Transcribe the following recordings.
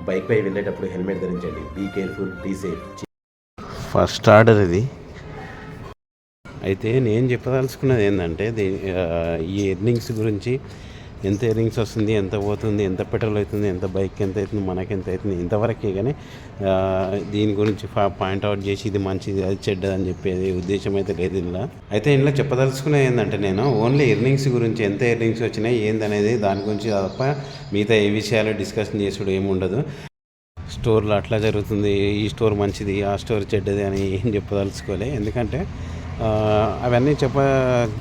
బైక్పై వెళ్ళేటప్పుడు హెల్మెట్ ధరించండి. Be careful, be safe. First order ఇది. అయితే నేను చెప్పదలుచుకున్నది ఏంటంటే ఈ ఎర్నింగ్స్ గురించి, ఎంత ఎర్నింగ్స్ వస్తుంది, ఎంత పోతుంది, ఎంత పెట్రోల్ అవుతుంది, ఎంత బైక్ ఎంత అవుతుంది, మనకి ఎంత అవుతుంది, ఇంతవరకే. కానీ దీని గురించి పాయింట్అవుట్ చేసి ఇది మంచిది అది చెడ్డది అని చెప్పేది ఉద్దేశం అయితే లేదు ఇలా. అయితే ఇంట్లో చెప్పదలుచుకునేది ఏంటంటే నేను ఓన్లీ ఎర్నింగ్స్ గురించి, ఎంత ఎర్నింగ్స్ వచ్చినాయి ఏందనేది దాని గురించి తప్ప మిగతా ఏ విషయాలు డిస్కషన్ చేసుడు ఏముండదు. స్టోర్లో అట్లా జరుగుతుంది, ఈ స్టోర్ మంచిది, ఆ స్టోర్ చెడ్డది అని ఏం చెప్పదలుచుకోలే. ఎందుకంటే అవన్నీ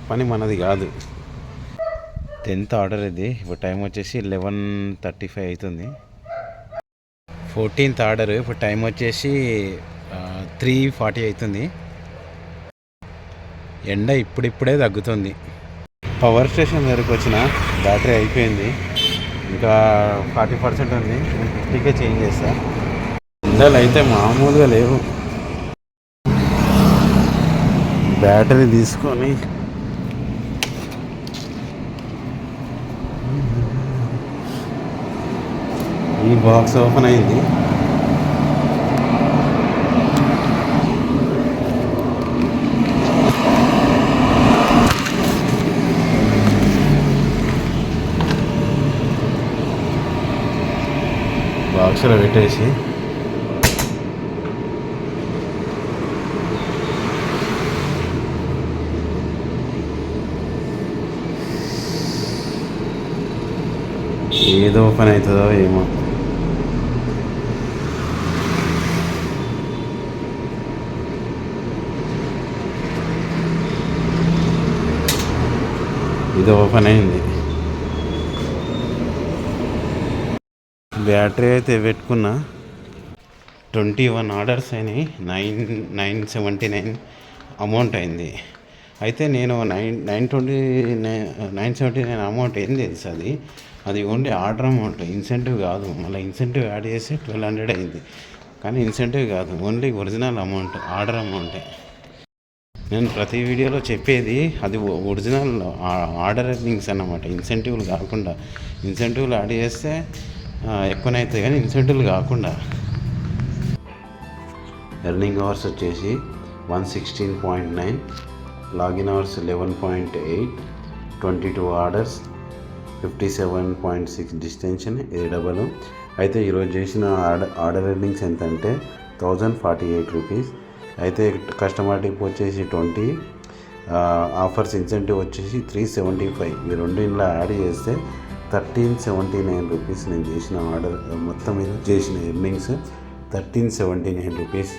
పని మనది కాదు. 10th ఆర్డర్ ఇది. ఇప్పుడు టైం వచ్చేసి 11:35 అవుతుంది. 14th order. ఇప్పుడు టైం వచ్చేసి 3:40 అవుతుంది. ఎండ ఇప్పుడిప్పుడే తగ్గుతుంది. పవర్ స్టేషన్ దగ్గరికి వచ్చిన బ్యాటరీ అయిపోయింది, ఇంకా 40% ఉంది. 50కే చేంజ్ చేస్తా. ఎండలు అయితే మామూలుగా లేవు. బ్యాటరీ తీసుకొని ఈ బాక్స్ ఓపెన్ అయింది. బాక్స్లో పెట్టేసి ఏదో ఓపెన్ అవుతుందో ఏమో. ఇది ఓపెన్ అయింది. బ్యాటరీ అయితే పెట్టుకున్నా. 21 ఆర్డర్స్ అయినాయి. 979 అమౌంట్ అయింది. అయితే నేను 979 అమౌంట్ ఏం తెలుసు, అది ఓన్లీ ఆర్డర్ అమౌంట్, ఇన్సెంటివ్ కాదు. మళ్ళీ ఇన్సెంటివ్ యాడ్ చేసి 1200 అయింది. కానీ ఇన్సెంటివ్ కాదు, ఓన్లీ ఒరిజినల్ అమౌంట్, ఆర్డర్ అమౌంటే. నేను ప్రతి వీడియోలో చెప్పేది అది ఒరిజినల్ ఆర్డర్ ఎర్నింగ్స్ అన్నమాట, ఇన్సెంటివ్లు కాకుండా. ఇన్సెంటివ్లు యాడ్ చేస్తే ఎక్కువనైతే కానీ ఇన్సెంటివ్లు కాకుండా. ఎర్నింగ్ అవర్స్ వచ్చేసి 116.9, లాగిన్ అవర్స్ 11.8, 22 ఆర్డర్స్, 57.6 డిస్టెన్షన్. ఇది డబల్. అయితే ఈరోజు చేసిన ఆర్డర్ ఎర్నింగ్స్ ఎంత అంటే 1048 రూపీస్. అయితే కస్టమర్ టిప్ వచ్చేసి 20, ఆఫర్స్ ఇన్సెంటివ్ వచ్చేసి 375. ఈ రెండు ఇంట్లో యాడ్ చేస్తే 1379 రూపీస్ నేను చేసిన ఆర్డర్ మొత్తం మీద చేసిన ఎర్నింగ్స్ 1379 రూపీస్.